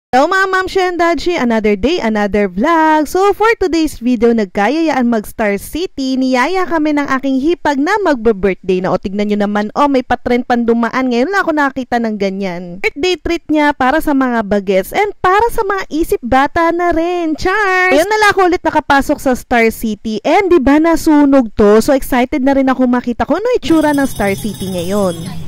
Hello mga Mamshi and Dadshi, another day, another vlog. So for today's video, nagkayayaan mag-Star City. Niyaya kami ng aking hipag na magbe-birthday na. O tignan nyo naman, may patrend pandumaan. Ngayon lang ako nakakita ng ganyan. Birthday treat niya para sa mga bagets and para sa mga isip bata na rin. Char! Ngayon na lang ako ulit nakapasok sa Star City and diba nasunog to? So excited na rin ako makita kung ano itsura ng Star City ngayon.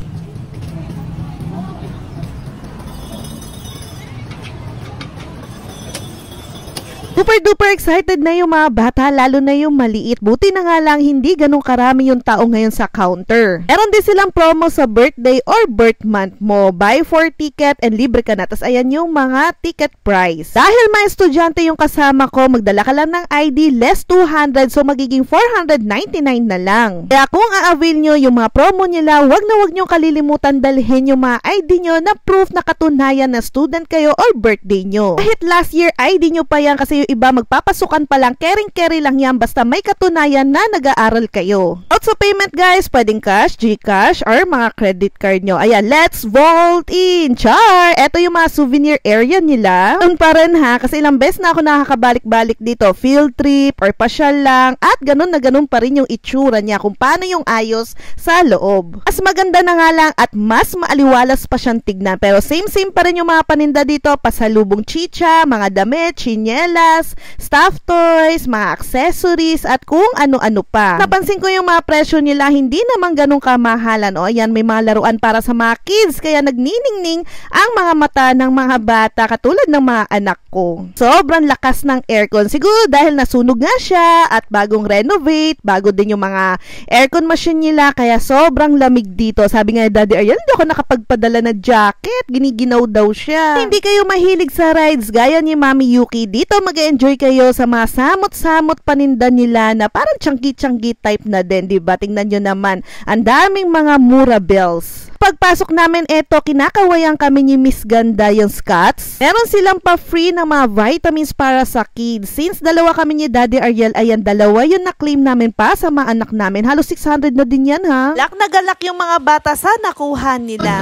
Super duper excited na yung mga bata, lalo na yung maliit. Buti na nga lang hindi ganun karami yung tao ngayon sa counter. Meron din silang promo sa birthday or birth month mo. Buy 4 ticket and libre ka na. Tapos ayan yung mga ticket price. Dahil mga estudyante yung kasama ko, magdala ka lang ng ID, less 200, so magiging 499 na lang. Kaya kung a-avail nyo yung mga promo nila, wag nyo kalilimutan dalhin yung mga ID nyo na proof na katunayan na student kayo or birthday nyo. Kahit last year ID nyo pa yan kasi yung iba magpapasukan pa lang, carry lang yan basta may katunayan na nag-aaral kayo. Also payment guys, pwedeng cash, GCash, or mga credit card nyo. Ayan, let's vault in! Char! Eto yung mga souvenir area nila. Doon pa rin ha, kasi ilang beses na ako nakakabalik-balik dito. Field trip or pasyal lang at ganun na ganun pa rin yung itsura niya kung paano yung ayos sa loob. Mas maganda na nga lang at mas maaliwalas pa siyang tignan. Pero same pa rin yung mga paninda dito. Pasalubong chicha, mga damit, chinelas, stuffed toys, mga accessories, at kung ano-ano pa. Napansin ko yung mga presyo nila, hindi naman ganun kamahalan. O ayan, may mga laruan para sa mga kids, kaya nagniningning ang mga mata ng mga bata, katulad ng mga anak ko. Sobrang lakas ng aircon. Siguro dahil nasunog nga siya at bagong renovate, bago din yung mga aircon machine nila, kaya sobrang lamig dito. Sabi nga ni Daddy Ariel, hindi ako nakapagpadala na jacket, giniginaw daw siya. Hindi kayo mahilig sa rides gaya ni Mami Yuki, dito mag-enjoy kayo sa mga samot-samot paninda nila na parang changgi-changgi type na din, diba? Tingnan nyo naman, ang daming mga mura bells. Pagpasok namin eto, kinakawayan kami ni Miss Ganda yung Scots. Meron silang pa-free ng mga vitamins para sa kids. Since dalawa kami ni Daddy Ariel, ayan, dalawa yung na-claim namin pa sa mga anak namin. Halos 600 na din yan ha. Galak na galak yung mga bata sa nakuha nila.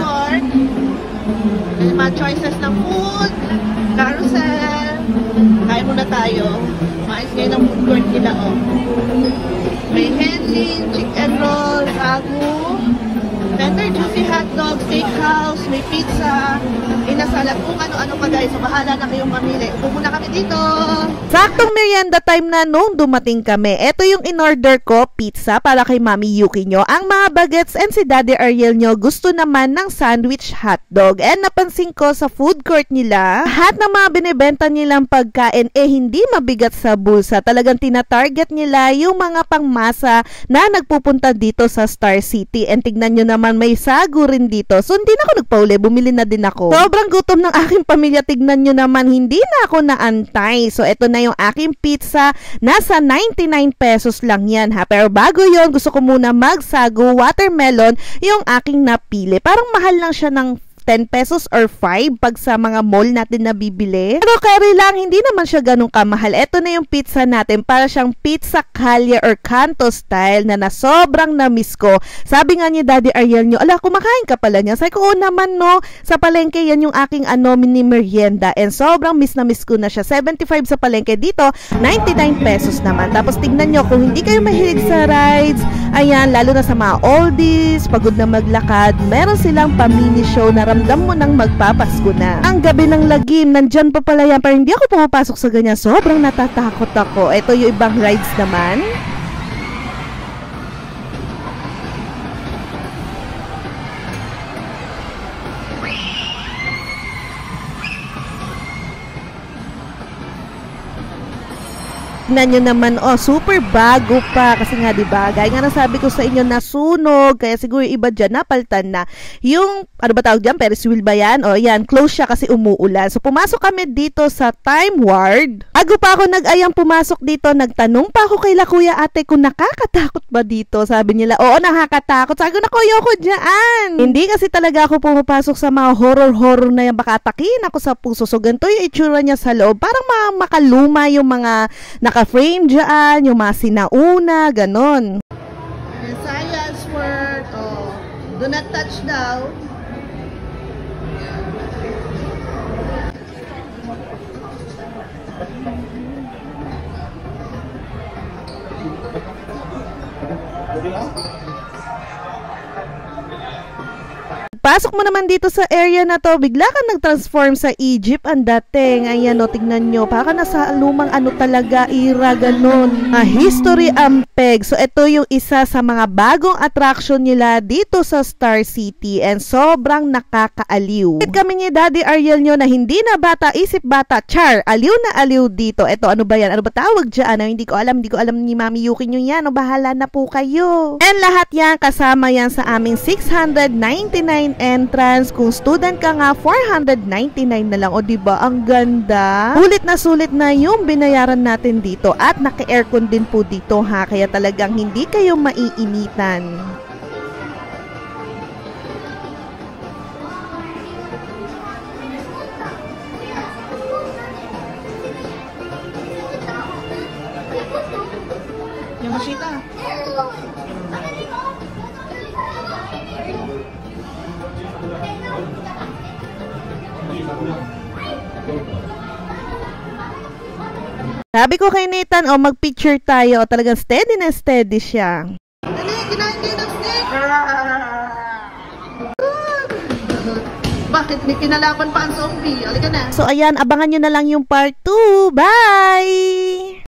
May mga choices ng food, carousel. Kain muna tayo. Maayos ngayon ang food court nila, oh. May Henley, chicken roll, ragu, tender juicy hotdog, steakhouse, may pizza, inasalad, kung ano-ano pa guys. So bahala na kayong mamili. Upo muna kami dito. Saktong merienda time na nung dumating kami. Ito yung in-order ko, pizza para kay Mami Yuki nyo. Ang mga bagets and si Daddy Ariel nyo gusto naman ng sandwich hotdog. And napansin ko sa food court nila, lahat ng mga binibenta nilang pagkain hindi mabigat sa bulsa. Talagang tina-target nila yung mga pangmasa na nagpupunta dito sa Star City. And tignan nyo naman, may sago rin dito. So hindi na ako nagpauli, bumili na din ako. Sobrang gutom ng aking pamilya. Tignan nyo naman, hindi na ako naantay. So ito na yung aking pizza. Nasa 99 pesos lang yan ha. Pero bago yon, gusto ko muna magsago watermelon yung aking napili. Parang mahal lang siya ng 10 pesos or 5 pag sa mga mall natin na bibili. Pero carry lang, hindi naman siya ganun kamahal. Ito na yung pizza natin. Para siyang pizza kalye or kanto style na sobrang na-miss ko. Sabi nga ni Daddy Ariel nyo, ala, kumakain ka pala niya. Sabi ko, oo naman no. Sa palengke, yan yung aking mini merienda. And sobrang miss na miss ko na siya. 75 sa palengke. Dito, 99 pesos naman. Tapos tignan nyo, kung hindi kayo mahilig sa rides, ayan, lalo na sa mga oldies, pagod na maglakad, meron silang pa-mini show na ramdam mo nang magpapasko na. Ang gabi ng lagim, nandyan pa pala yan, pero hindi ako pumapasok sa ganyan. Sobrang natatakot ako. Ito yung ibang rides naman. Tignan nyo naman, super bago pa. Kasi nga, diba, gaya nga nasabi ko sa inyo, nasunog. Kaya siguro iba dyan, napalitan na. Yung, ano ba tawag dyan? Ferris wheel ba yan? O, yan, close siya kasi umuulan. So, pumasok kami dito sa Time Ward. Bago pa ako nag-ayang pumasok dito, nagtanong pa ako kay Kuya Ate kung nakakatakot ba dito. Sabi nila, oo, nakakatakot. Sabi ko, naku, ayoko dyan. Hindi kasi talaga ako pumapasok sa mga horror na yan. Baka atakin ako sa puso. So, ganito yung itsura niya sa loob. Parang makaluma yung mga naka-frame dyan, yung mga sinauna, ganon. Science word, oh, do not touch daw. Pasok mo naman dito sa area na to, bigla ka nag-transform sa Egypt ang dating. Ayan o, tignan nyo. Baka nasa lumang ano talaga, era, ganun. History Ampeg. So, ito yung isa sa mga bagong attraction nila dito sa Star City and sobrang nakakaaliw. Kami ni Daddy Ariel nyo na hindi na bata, isip bata, char, aliw na aliw dito. Ito, ano ba yan? Ano ba tawag dyan? Hindi ko alam ni Mami Yuki nyo yan. O, bahala na po kayo. And lahat yan, kasama yan sa aming 699 entrance. Kung student ka nga, 499 na lang. O, diba? Ang ganda. Sulit na yung binayaran natin dito. At naka-aircon din po dito, ha? Kaya talagang hindi kayo maiinitan. Yamashita. Sabi ko kay Nathan, mag-picture tayo. Talagang steady na steady siya. Dali, kinain kayo ng steak. Bakit may kinalaban pa ang zombie? Halika na. So ayan, abangan nyo na lang yung part 2. Bye!